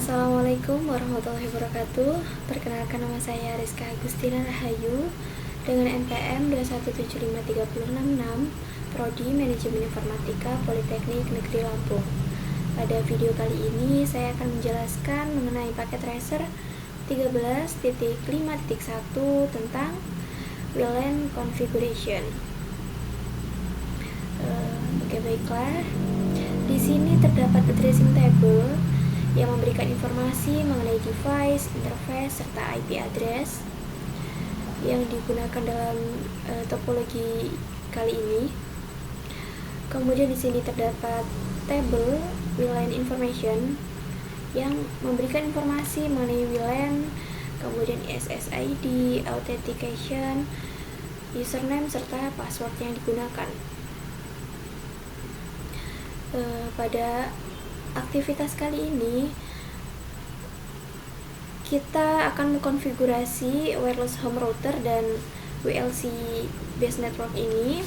Assalamualaikum warahmatullahi wabarakatuh. Perkenalkan, nama saya Rizka Agustina Rahayu dengan NPM 2175366, Prodi Manajemen Informatika Politeknik Negeri Lampung. Pada video kali ini saya akan menjelaskan mengenai paket tracer 13.5.1 tentang VLAN configuration. Baiklah. Di sini terdapat addressing table yang memberikan informasi mengenai device, interface, serta IP address yang digunakan dalam topologi kali ini. Kemudian di sini terdapat table VLAN information yang memberikan informasi mengenai VLAN, kemudian SSID, authentication, username, serta password yang digunakan. Pada aktivitas kali ini kita akan mengkonfigurasi wireless home router dan WLC base network ini.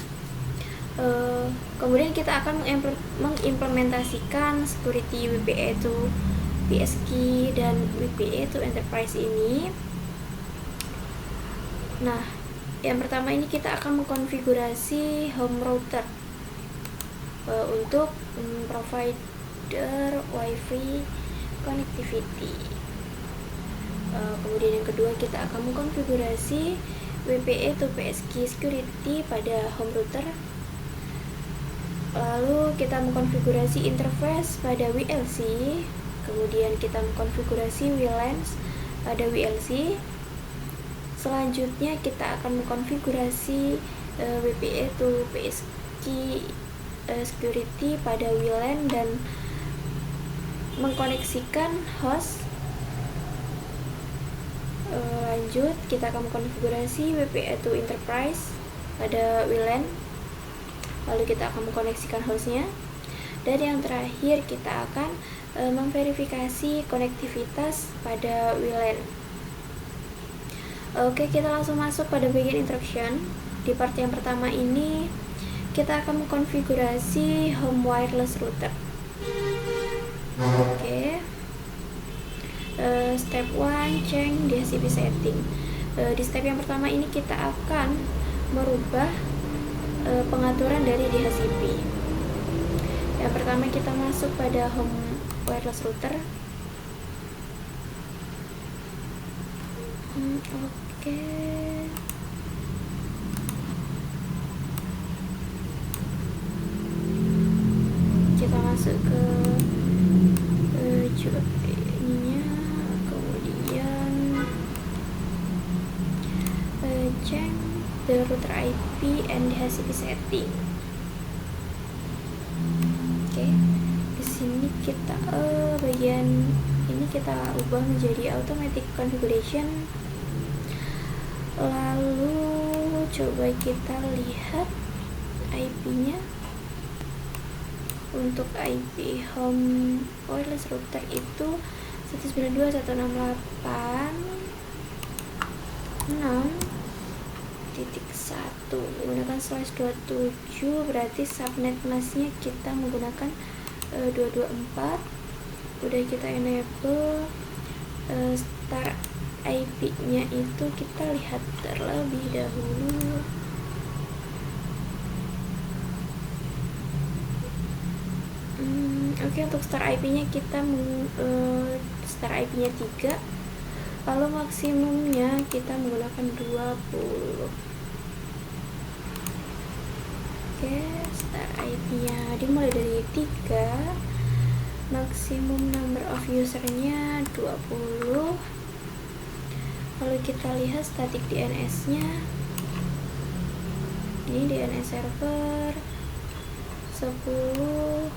Kemudian kita akan mengimplementasikan security WPA to PSG dan WPA to enterprise ini. Nah, yang pertama ini kita akan mengkonfigurasi home router untuk provider WiFi connectivity. Kemudian yang kedua kita akan mengkonfigurasi WPA to PSG security pada home router. Lalu kita mengkonfigurasi interface pada WLC. Kemudian kita mengkonfigurasi WLAN pada WLC. Selanjutnya kita akan mengkonfigurasi WPA to PSG security pada WLAN dan mengkoneksikan host. Lanjut kita akan mengkonfigurasi WPA to enterprise pada WLAN, lalu kita akan mengkoneksikan hostnya, dan yang terakhir kita akan memverifikasi konektivitas pada WLAN. Oke, kita langsung masuk pada bagian instruction. Di part yang pertama ini kita akan mengkonfigurasi home wireless router. Oke. Step 1, change DHCP setting. Di step yang pertama ini kita akan merubah pengaturan dari DHCP. Yang pertama kita masuk pada home wireless router. Oke. Kita masuk ke ininya, kemudian change the router IP and DHCP setting. Oke, di sini kita bagian ini kita ubah menjadi automatic configuration. Lalu coba kita lihat IP-nya. Untuk IP home wireless router itu 192.168.6.1 menggunakan /27, berarti subnet masknya kita menggunakan 224. Udah kita enable. Start IP-nya itu kita lihat terlebih dahulu. Oke, untuk start IP-nya kita start IP-nya 3, lalu maksimumnya kita menggunakan 20. Oke, start IP-nya dimulai dari 3, maksimum number of usernya 20. Lalu kita lihat static DNS-nya. Ini DNS server 10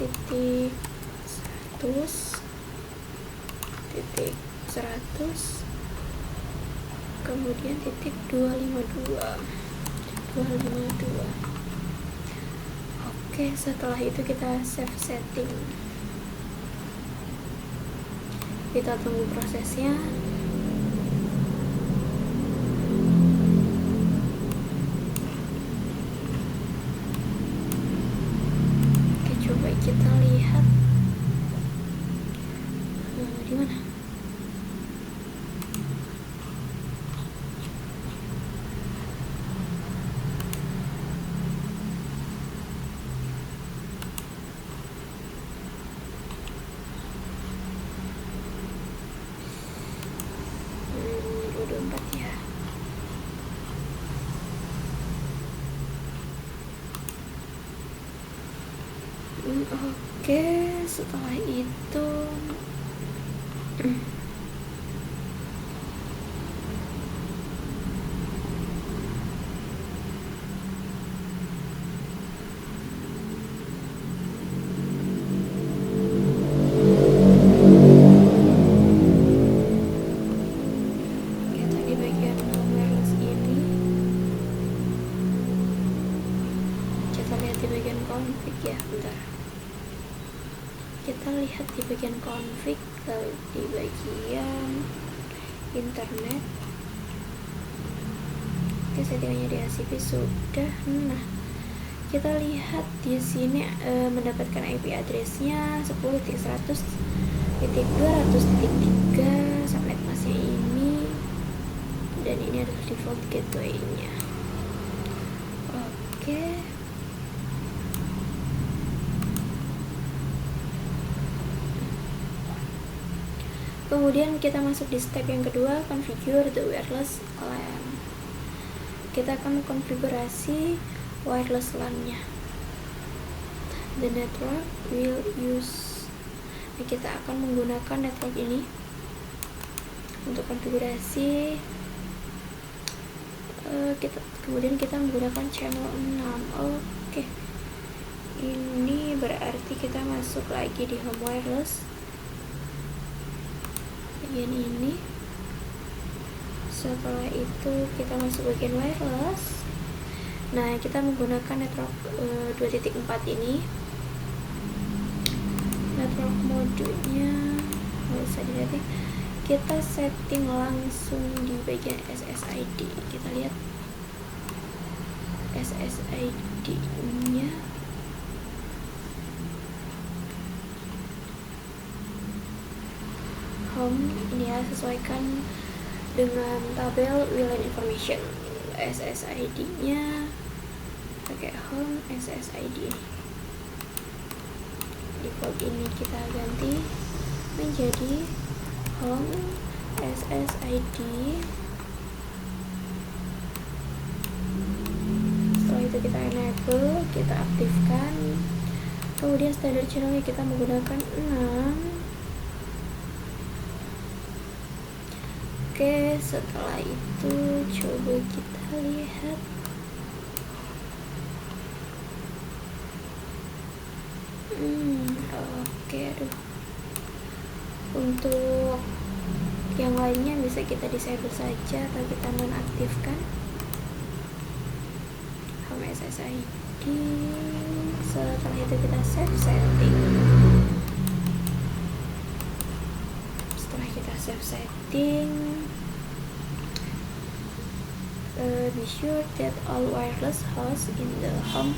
titik 100 kemudian titik 252. Oke, setelah itu kita save setting. Kita tunggu prosesnya. kita lihat di mana. Udah 4 ya. Oke, setelah itu kita di bagian wireless ini, kita lihat di bagian config ya, bentar. Kita lihat di bagian config, di bagian internet. Oke, settingannya di HCP sudah. Nah, kita lihat di sini mendapatkan IP address-nya 10.100.200.3 subnet masknya ini, dan ini adalah default gateway-nya. Oke. Kemudian kita masuk di step yang kedua, configure the wireless LAN. Kita akan konfigurasi wireless LAN-nya. The network will use. Nah, kita akan menggunakan network ini untuk konfigurasi. Kemudian kita menggunakan channel 6. Oke. Ini berarti kita masuk lagi di home wireless. Bagian ini. Setelah itu kita masuk bagian wireless. Nah, kita menggunakan network 2.4 ini. Network modenya nggak usah dilihat ya. Kita setting langsung di bagian SSID. Kita lihat SSID-nya. Home ini ya, sesuaikan dengan tabel WLAN information. SSID-nya pakai home SSID. Default ini kita ganti menjadi home SSID. Setelah itu kita enable, kita aktifkan. Kemudian standard channelnya kita menggunakan 6. Oke, setelah itu coba kita lihat. Oke, aduh. Untuk yang lainnya bisa kita disable saja atau kita nonaktifkan. Home SSID. Setelah itu kita save setting. Setelah kita save setting, be sure that all wireless hosts in the home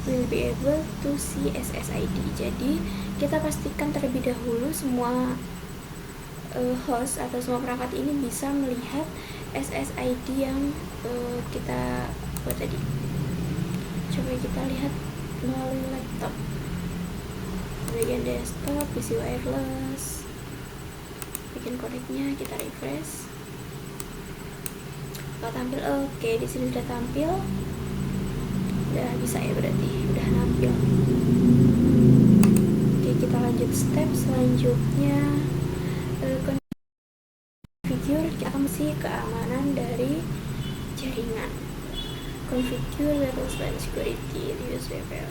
will be able to see SSID. Jadi kita pastikan terlebih dahulu semua host atau semua perangkat ini bisa melihat SSID yang kita buat tadi. Coba kita lihat melalui laptop. Bagian desktop, PC wireless, bagian connectnya kita refresh. Kalau tampil, oke, di sini sudah tampil. Udah bisa ya, berarti udah nampil. Oke, kita lanjut step selanjutnya. Configure, kita mesti keamanan dari jaringan. Configure wireless LAN security, use WPL.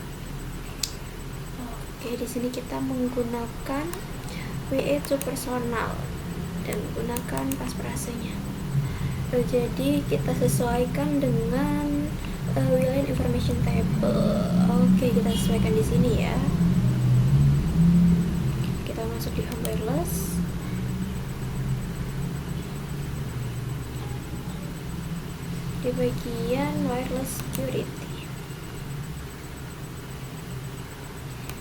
Oke, di sini kita menggunakan WE2 personal dan gunakan passphrase-nya. Jadi kita sesuaikan dengan WLAN information table. Oke, kita sesuaikan di sini ya. Kita masuk di home wireless. Di bagian wireless security.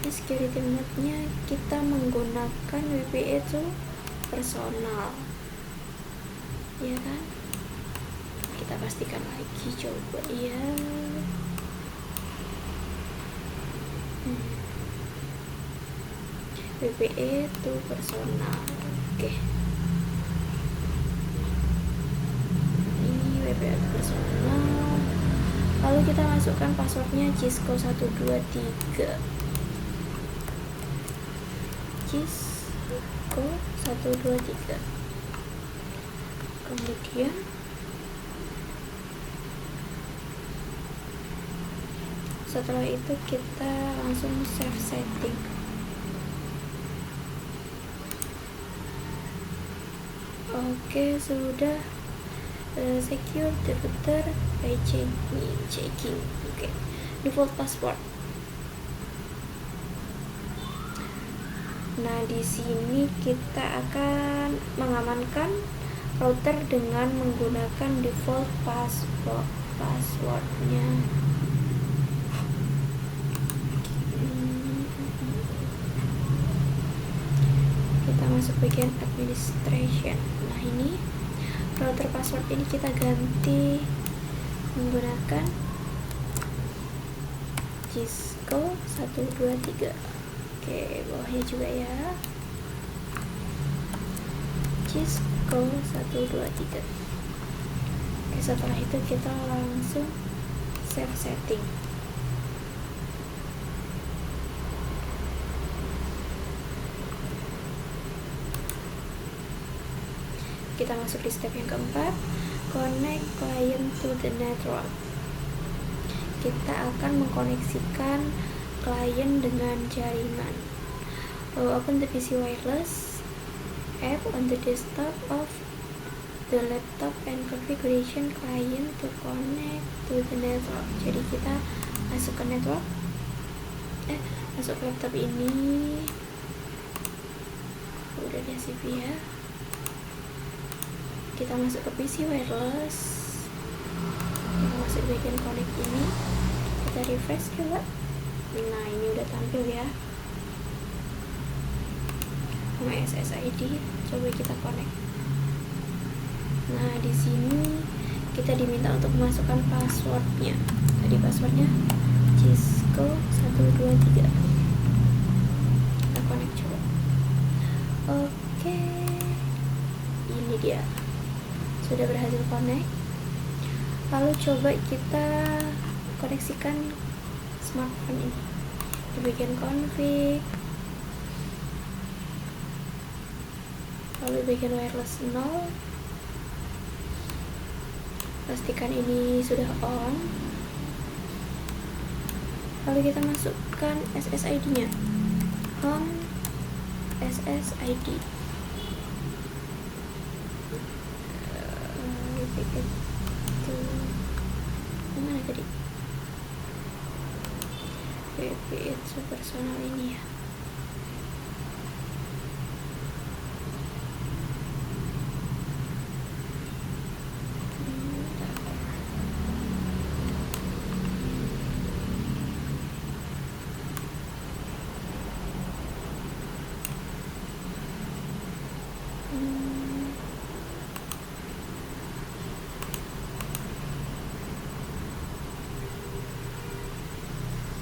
security mode-nya kita menggunakan WPA to personal, ya kan? Kita pastikan lagi, coba ya. WPA to personal. Oke. Ini WPA to personal. Lalu kita masukkan passwordnya Cisco 123. Cisco 123. Kemudian setelah itu kita langsung save setting. Oke, sudah secure the router by checking. Oke, default password. Nah, di sini kita akan mengamankan router dengan menggunakan default passwordnya. Kita masuk bagian administration. Nah, ini router password ini kita ganti menggunakan Cisco 123. Oke, bawahnya juga ya, Cisco 123. Oke, setelah itu kita langsung save setting. Kita masuk di step yang keempat, connect client to the network. Kita akan mengkoneksikan klien dengan jaringan. Open the PC wireless app on the desktop of the laptop and configuration client to connect to the network. Jadi kita masuk ke network, masuk ke laptop ini. Udah di CV ya. Kita masuk ke PC wireless, kita masuk bagian connect ini, kita refresh coba. Nah, ini udah tampil ya sama SSID. Coba kita connect. Nah, di sini kita diminta untuk memasukkan passwordnya. Tadi passwordnya Cisco 123. Kita connect coba. Oke, ini dia, sudah berhasil connect. Lalu coba kita koneksikan smartphone ini di bagian config, lalu bagian wireless 0. Pastikan ini sudah on. Lalu kita masukkan SSID nya, home SSID. Mana tadi? WPA personal ini ya.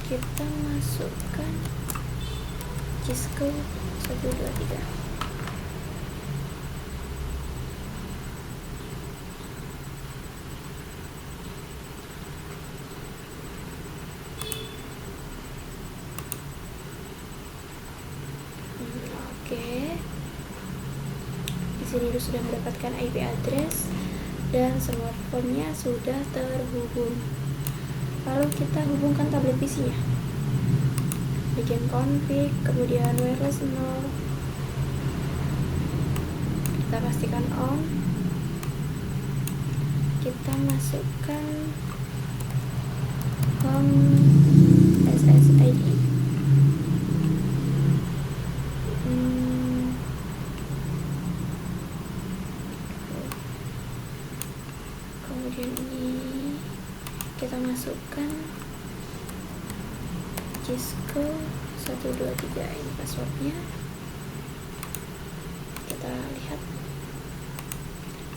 Kita masukkan Cisco 123. Oke. Di sini sudah mendapatkan IP address dan smartphone-nya sudah terhubung. Lalu kita hubungkan tablet PC-nya. Bikin config, kemudian wireless 0. Kita pastikan on. Kita masukkan home SSID. Kemudian ini kita masukkan Cisco 123 ini passwordnya. Kita lihat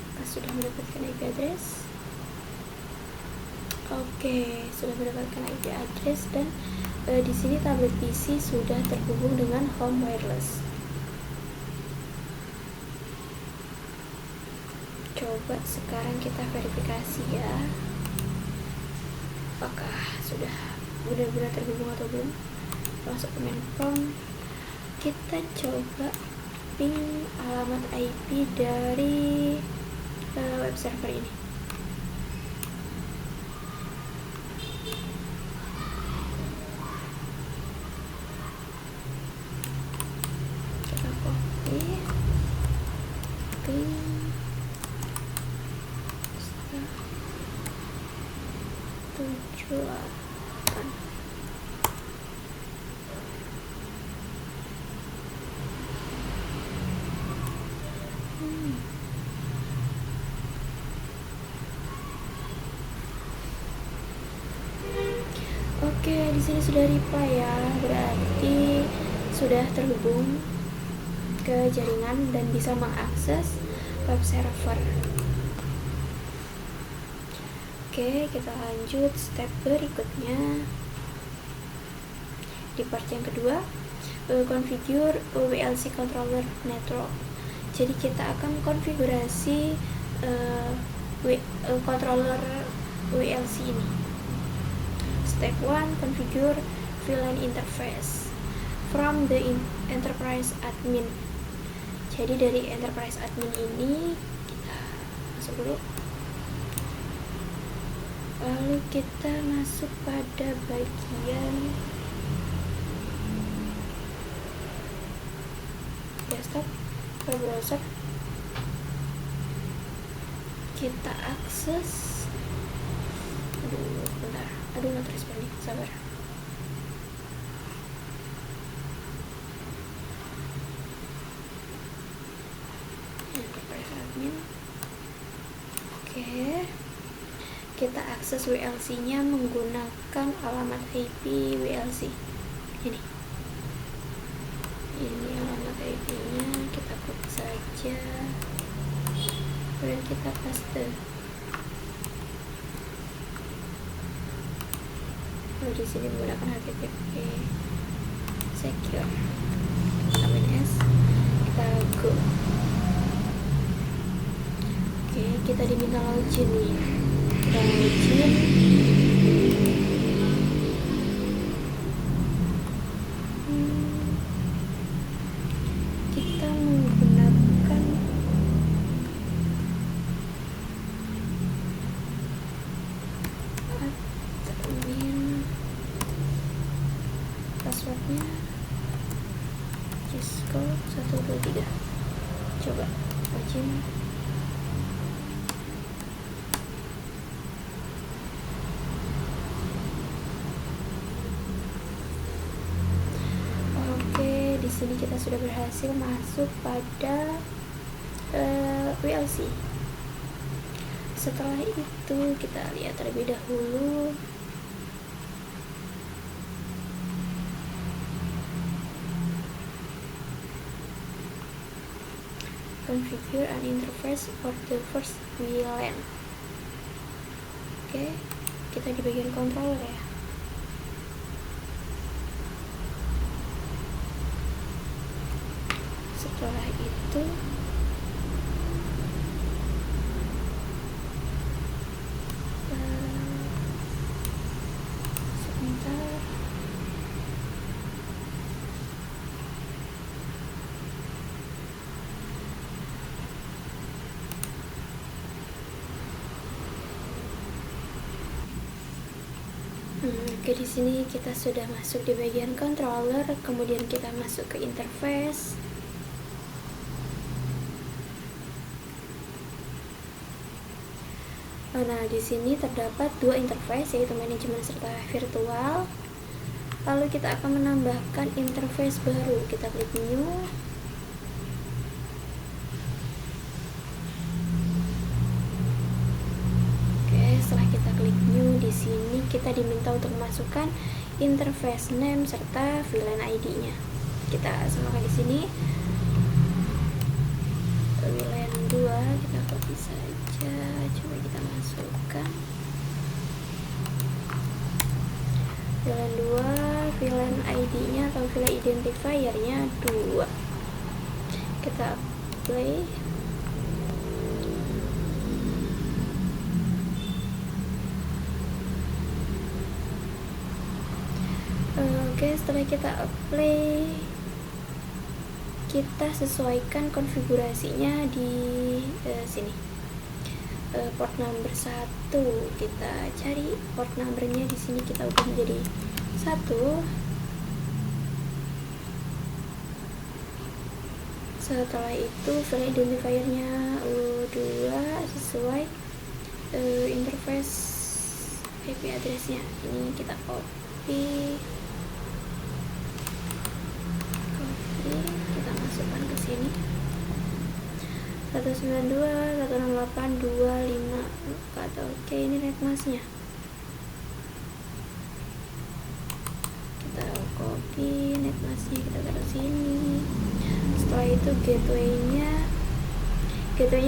apakah sudah mendapatkan IP address. Oke, sudah mendapatkan IP address dan di sini tablet PC sudah terhubung dengan home wireless. Coba sekarang kita verifikasi ya, apakah sudah benar-benar terhubung atau belum. Masuk ke main prompt, kita coba ping alamat IP dari web server ini. Kita copy ping 78. Oke, di sini sudah reply ya, berarti sudah terhubung ke jaringan dan bisa mengakses web server. Oke, kita lanjut step berikutnya. Di part yang kedua, configure WLC controller network. Jadi kita akan konfigurasi controller WLC ini. Step 1, configure VLAN interface from the enterprise admin. Jadi dari enterprise admin ini kita masuk dulu. Lalu kita masuk pada bagian desktop web browser. Kita akses. Bentar. Not responding. Sabar. Enterprise admin. Oke. Kita akses WLC-nya menggunakan alamat IP WLC. Ini alamat IP-nya, kita copy saja. Kemudian kita paste. Di sini menggunakan HTTP secure. S, kita go. Oke, kita diminta login nih. Kita login. Kita menggunakan admin, passwordnya Cisco 123. Coba login. Oke, di sini kita sudah berhasil masuk pada WLC. Setelah itu kita lihat terlebih dahulu configure an interface for the first VLAN. Oke, kita di bagian controller ya. Setelah itu sebentar. Oke, di sini kita sudah masuk di bagian controller, kemudian kita masuk ke interface. Nah, di sini terdapat dua interface, yaitu manajemen serta virtual. Lalu kita akan menambahkan interface baru. Kita klik new. Setelah kita klik new, di sini kita diminta untuk memasukkan interface name serta VLAN ID-nya. Kita samakan di sini. VLAN 2 kita copy saja, coba kita masukkan VLAN 2, VLAN ID-nya atau VLAN identifier-nya 2. Kita apply. Oke, setelah kita apply, kita sesuaikan konfigurasinya di sini. Port number 1 kita cari port numbernya di sini, kita ubah menjadi 1. Setelah itu file identifiernya 2 sesuai interface IP addressnya. Ini kita copy, kita masukkan ke sini. 192.168.25 kata oke. Ini netmasknya, kita copy netmasknya, kita taruh sini. Setelah itu gateway-nya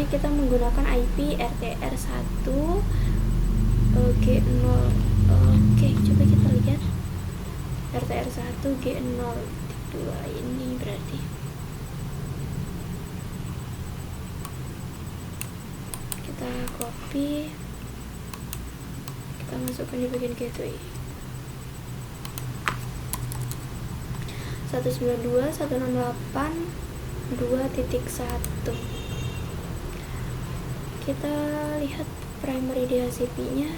kita menggunakan IP RTR1 G0. Oke, coba kita lihat RTR1 G0.2 ini berarti. Kita copy, kita masukkan di bagian gateway. 192.168.2.1. Kita lihat primary DHCP-nya.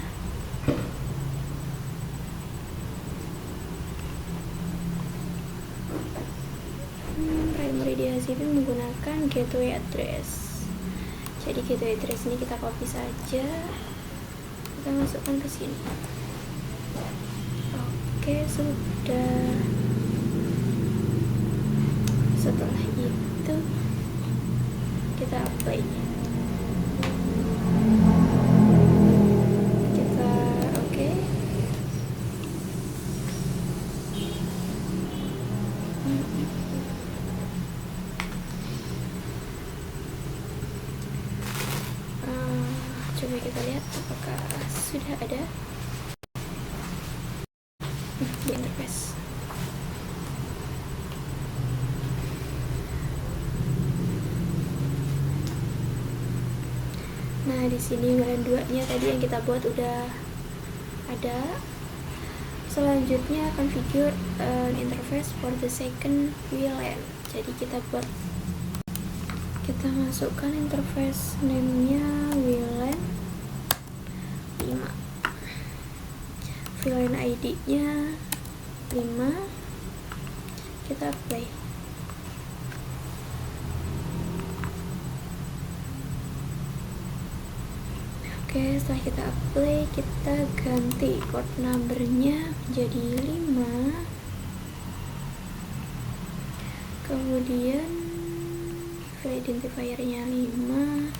Primary DHCP menggunakan gateway address. Jadi gateway address ini kita copy saja, kita masukkan ke sini. Oke, sudah. Setelah itu kita apply. Kita oke. Coba kita lihat apakah sudah ada di interface. Nah, di sini VLAN 2-nya tadi yang kita buat udah ada. Selanjutnya configure an interface for the second VLAN. Jadi kita masukkan interface name-nya VLAN 5, VLAN ID-nya 5, kita apply. Oke, setelah kita apply, kita ganti port number-nya jadi 5. Kemudian file identifier-nya 5.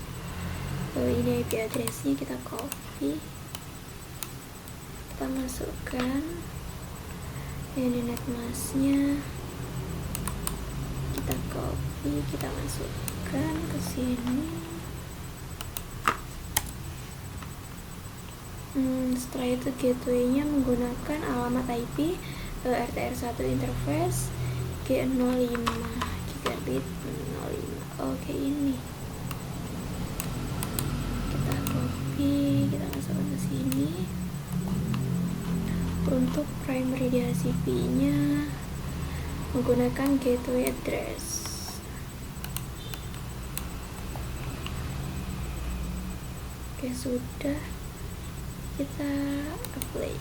Ini IP address-nya kita copy. Kita masukkan. Ini netmask-nya. Kita copy, kita masukkan ke sini. Setelah itu gateway-nya menggunakan alamat IP RTR1 interface G05 gigabit 05. Oke, ini kita copy, kita masukkan ke sini. Untuk primary DHCP-nya menggunakan gateway address. Oke, sudah. Kita apply.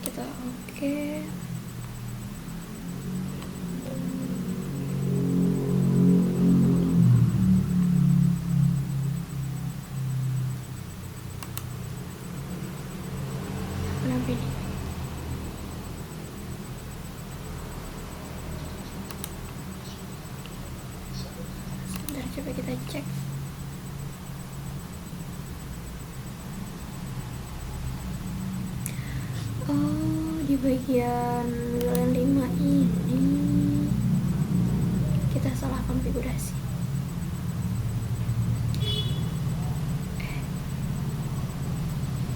Kita oke. Kenapa ini? coba kita cek. Oh, di bagian WLAN 5 ini kita salah konfigurasi.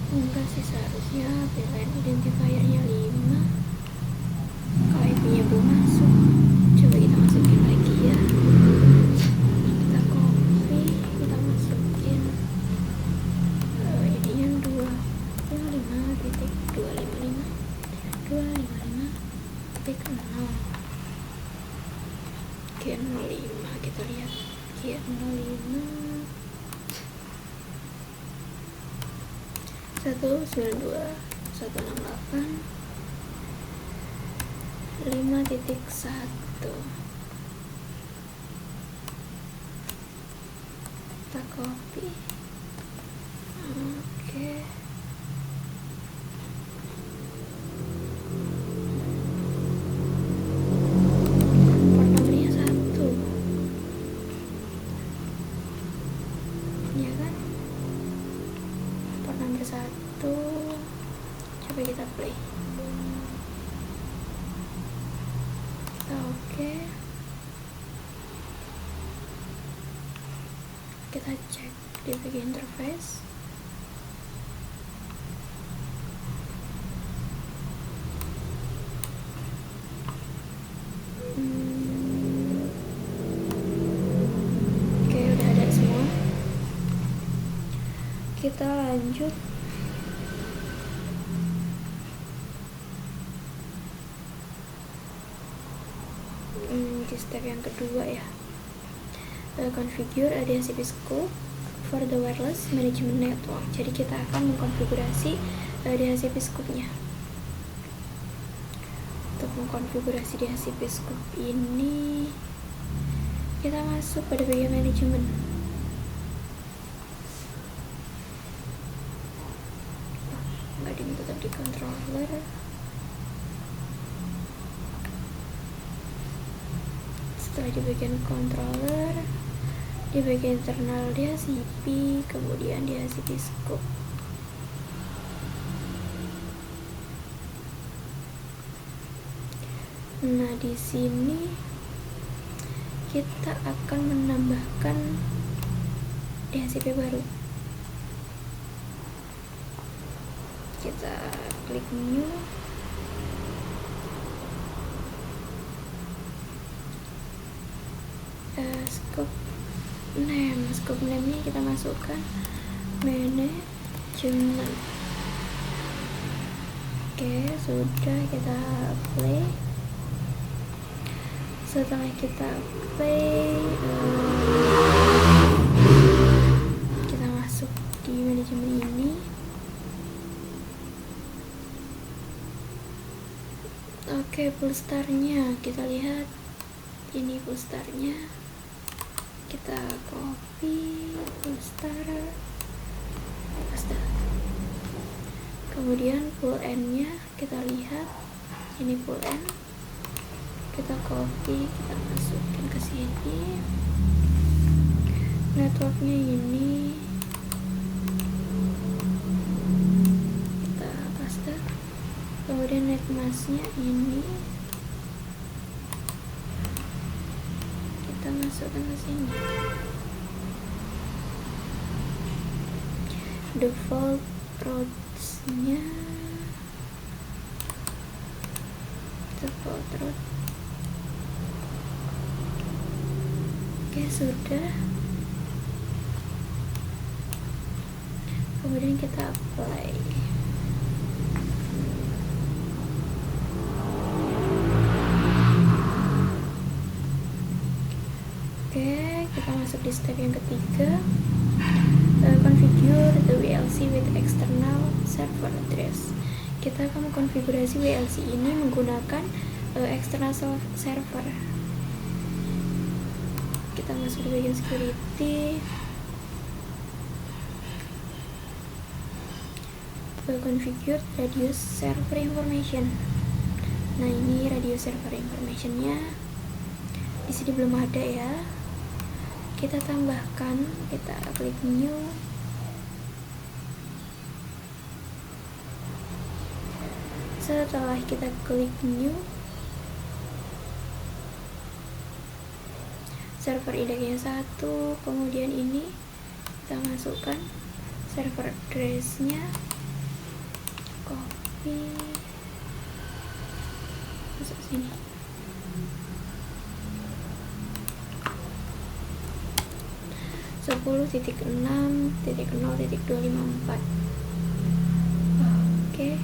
Enggak sih, seharusnya WLAN identifiernya 5. Kalau IP-nya belum masuk, coba kita masukin lagi ya. Kita copy, kita masukin jadinya 255.255.255.0 G05. Kita lihat G05 192.168.5.1. Kita copy. Oke. Port nomornya 1, ya kan? Port nomor 1. Coba kita play. Oke. Kita cek di bagian interface. Oke, udah ada semua. Kita lanjut di step yang kedua ya. Configure DHCP scope for the wireless management network. Jadi kita akan mengkonfigurasi DHCP scope-nya. Untuk mengkonfigurasi DHCP scope ini, kita masuk pada bagian manajemen. Nggak tetap di controller. Setelah di bagian controller, di bagian internal DHCP, kemudian DHCP scope. Nah, di sini kita akan menambahkan DHCP baru. Kita klik new. Scope name-nya kita masukkan manajemen. Oke, sudah, kita play. Setelah kita play, kita masuk di manajemen ini. Oke, fullstar-nya kita lihat. Ini fullstar-nya. Kita copy fullstar. Kemudian full end-nya kita lihat. Ini full end. Kita copy, kita masukin ke sini. Networknya ini kita paste. Kemudian netmask-nya ini kita masukkan ke sini. Default routes-nya, default route. Oke, sudah. Kemudian kita apply. Oke, kita masuk di step yang ketiga. Configure the WLC with external server address. Kita akan mengkonfigurasi WLC ini menggunakan external server. Kita masuk di bagian security. Configure radius server information. Nah, ini radius server informationnya. Di sini belum ada ya. kita tambahkan, kita klik new. Setelah kita klik new, server indexnya 1, kemudian ini kita masukkan server address-nya, copy, masuk sini. Sepuluh titik 6.0.254. Oke,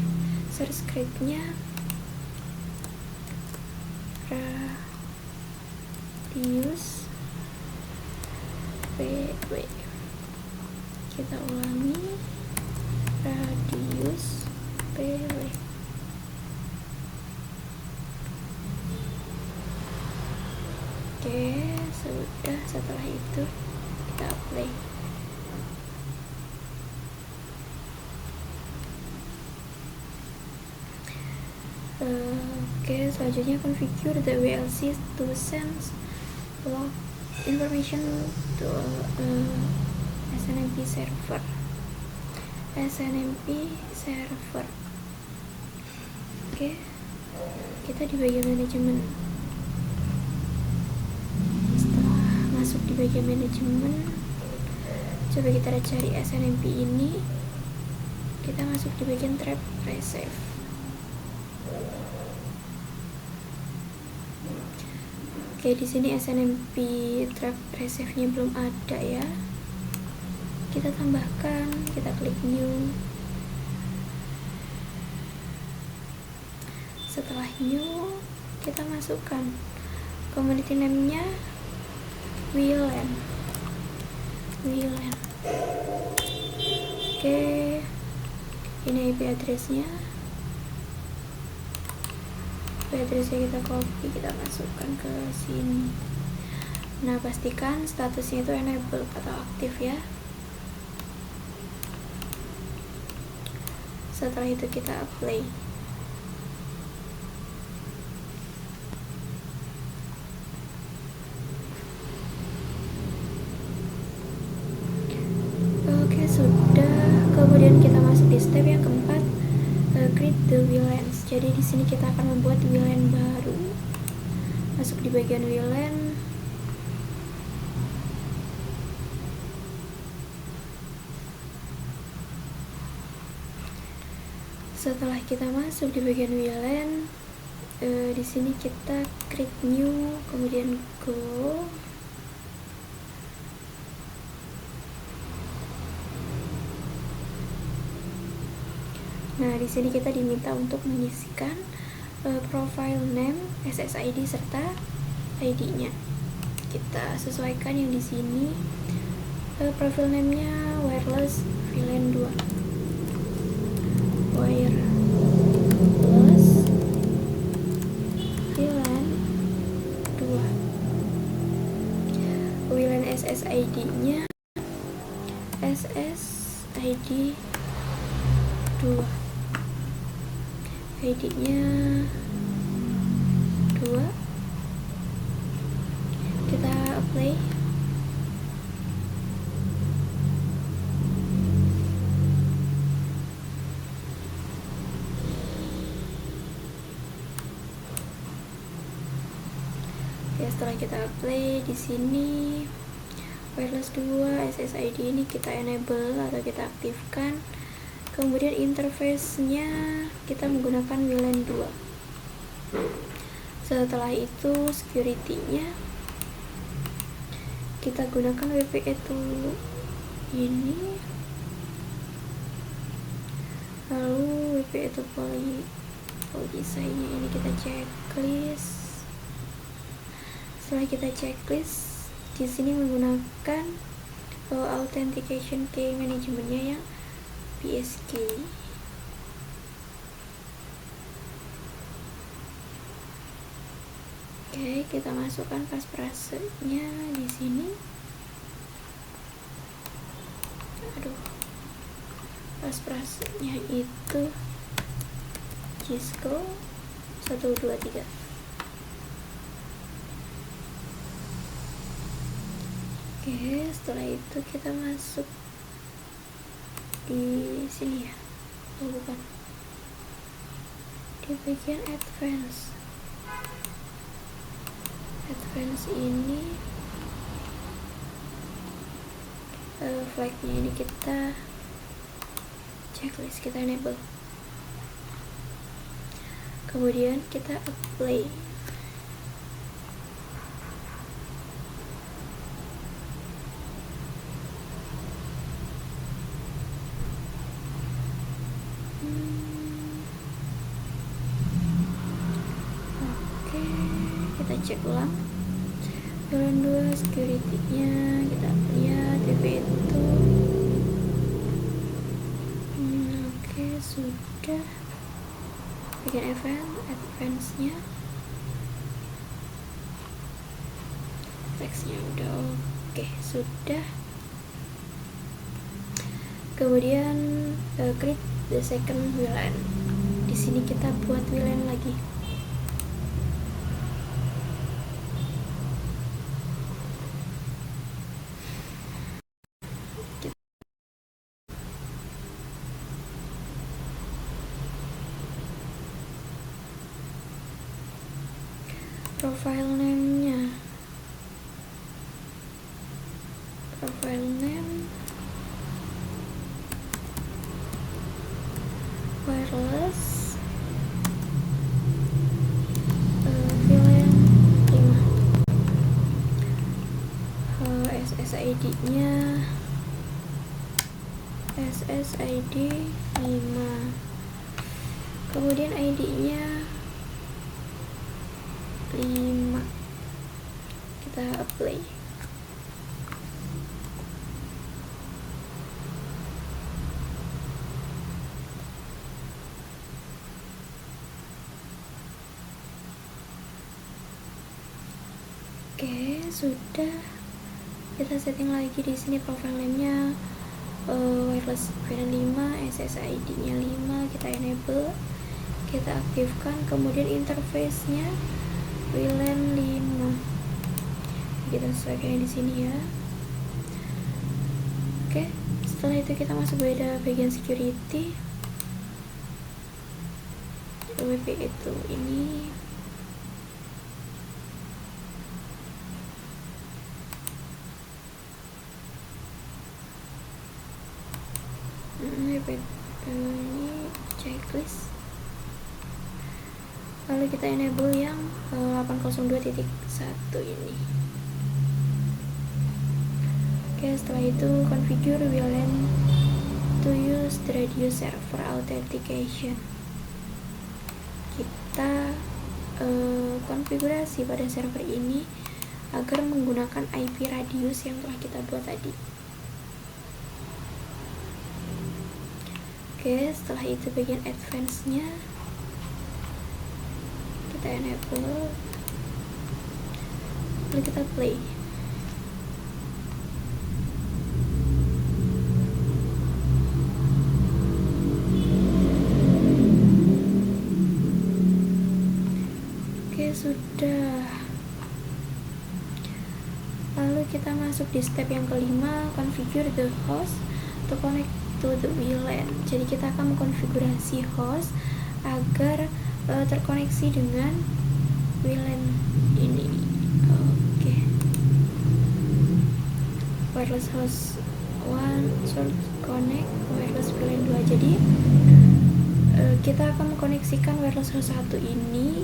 search script-nya radius PW. Kita ulangi, radius PW. Oke, sudah. Setelah itu kita apply. Oke, selanjutnya configure the VLC to send log information to SNMP server. Oke, kita di bagian manajemen. Setelah masuk di bagian manajemen, coba kita cari SNMP ini. Kita masuk di bagian trap receive. Oke, di sini SNMP trap receive-nya belum ada ya. Kita tambahkan, kita klik new. Setelah new, kita masukkan community name-nya WLAN. Oke, ini IP address-nya. Addressnya kita copy, kita masukkan ke sini. Nah, pastikan statusnya itu enable atau aktif ya. Setelah itu kita apply. Oke, sudah. Kemudian kita masuk di step yang keempat, create the VLANs. Jadi di sini kita akan membuat VLAN baru. Masuk di bagian VLAN. Setelah kita masuk di bagian VLAN, di sini kita create new, kemudian go. Nah, di sini kita diminta untuk mengisikan profile name, SSID serta ID-nya. Kita sesuaikan yang di sini. Profile name-nya wireless VLAN 2. Wireless VLAN 2. WLAN SSID-nya SSID 2. ID-nya 2. Kita apply. Ya, setelah kita apply, di sini wireless 2 SSID ini kita enable atau kita aktifkan. Kemudian interface-nya kita menggunakan WLAN 2. Setelah itu security-nya kita gunakan WPA2 ini. Lalu WPA2 policy-nya ini kita checklist. Setelah kita checklist, di sini menggunakan authentication key manajemennya yang PSK. Oke, kita masukkan passphrase-nya di sini. Passphrase-nya itu Cisco 123. Oke, setelah itu kita masuk di sini ya. Oh, bukan. Di bagian advance. Advance ini flagnya ini kita checklist, kita enable. Kemudian kita apply. Oke, kita cek ulang. Bulan 2 security-nya kita lihat DP itu. Oke, sudah. Bikin event, advance-nya. Text-nya udah oke, sudah. Kemudian create the second VLAN. Di sini kita buat VLAN lagi. Profile name-nya. Profile name wireless VLAN 5. SSID-nya SSID 5. Kemudian ID-nya 5. Kita apply. Oke, sudah. Kita setting lagi di sini profile name-nya wireless VLAN 5, SSID-nya 5, kita enable, kita aktifkan. Kemudian interface-nya VLAN 5. Kita sesuaikan di sini ya. Oke, setelah itu kita masuk pada bagian security. WP itu ini. WP ini checklist. Lalu kita enable yang 802.1 ini. Oke, setelah itu configure VLAN to use the radio server authentication. Kita konfigurasi pada server ini agar menggunakan IP radius yang telah kita buat tadi. Oke, setelah itu bagian advance-nya kita enable, lalu kita play. Oke, sudah. Lalu kita masuk di step yang kelima, configure the host to connect to the VLAN. Jadi kita akan mengkonfigurasi host agar terkoneksi dengan VLAN ini. Oke. Wireless host 1 should connect wireless VLAN 2. Jadi kita akan mengkoneksikan wireless host 1 ini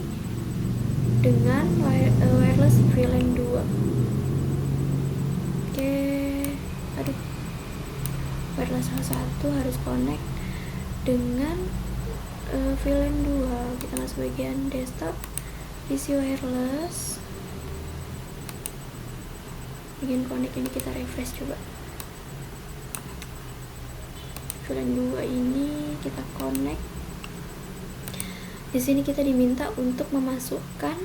dengan wireless VLAN 2. Oke. Aduh. Wireless host 1 harus connect dengan VLAN 2. Kita masuk bagian desktop, PC wireless, bagian connect ini kita refresh coba. VLAN 2 ini kita connect. Di sini kita diminta untuk memasukkan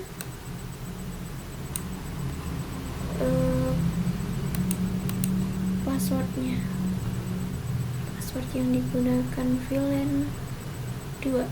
passwordnya, password yang digunakan VLAN 2.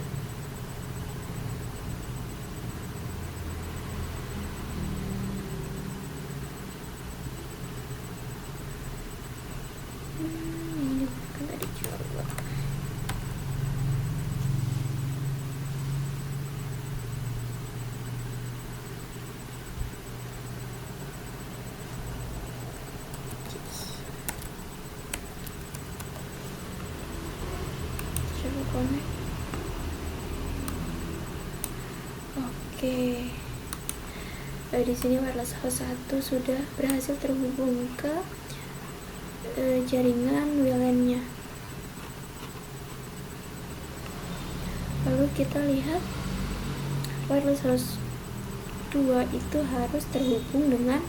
connect. Oke. Di sini wireless host 1 sudah berhasil terhubung ke jaringan WLAN-nya. Lalu kita lihat wireless host 2 itu harus terhubung dengan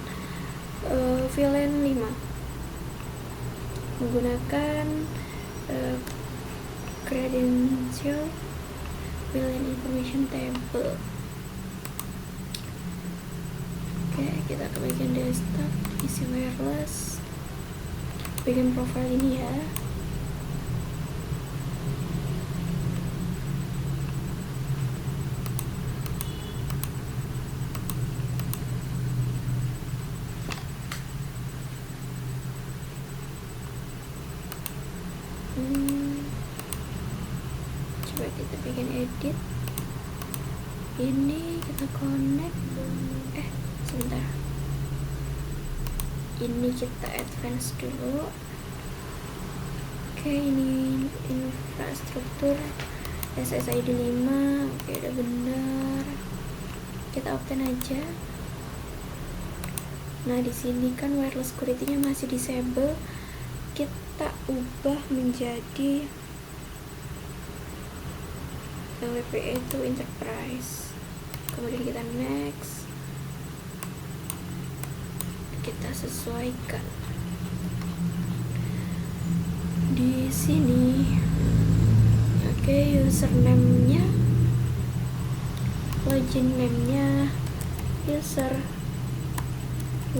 VLAN 5 menggunakan credential VLAN information table. Oke, kita ke bagian desktop, isi wireless, bagian profile ini ya. Coba kita bikin edit. Ini kita connect. Sebentar. Ini kita advance dulu. Oke, ini infrastruktur SSID 5. Oke, udah benar. Kita obtain aja. Nah, di sini kan wireless security-nya masih disable. Kita ubah menjadi WPA to enterprise. Kemudian kita next. Kita sesuaikan di sini. Oke, username-nya, login name-nya user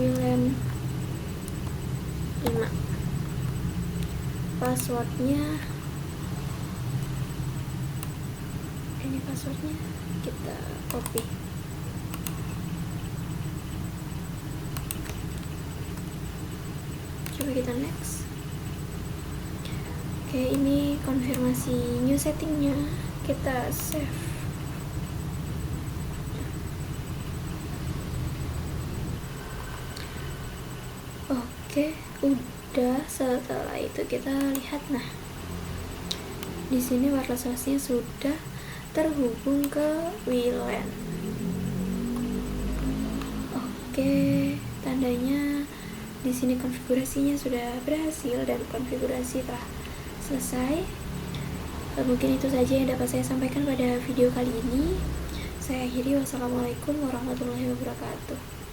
WLAN 5, passwordnya ini, passwordnya kita copy. Coba kita next. Oke, ini konfirmasi new settingnya, kita save. Oke, udah. Setelah itu kita lihat, nah di sini wireless hostnya sudah terhubung ke WLAN. Oke, tandanya di sini konfigurasinya sudah berhasil dan konfigurasi telah selesai. Mungkin itu saja yang dapat saya sampaikan pada video kali ini. Saya akhiri. Wassalamualaikum warahmatullahi wabarakatuh.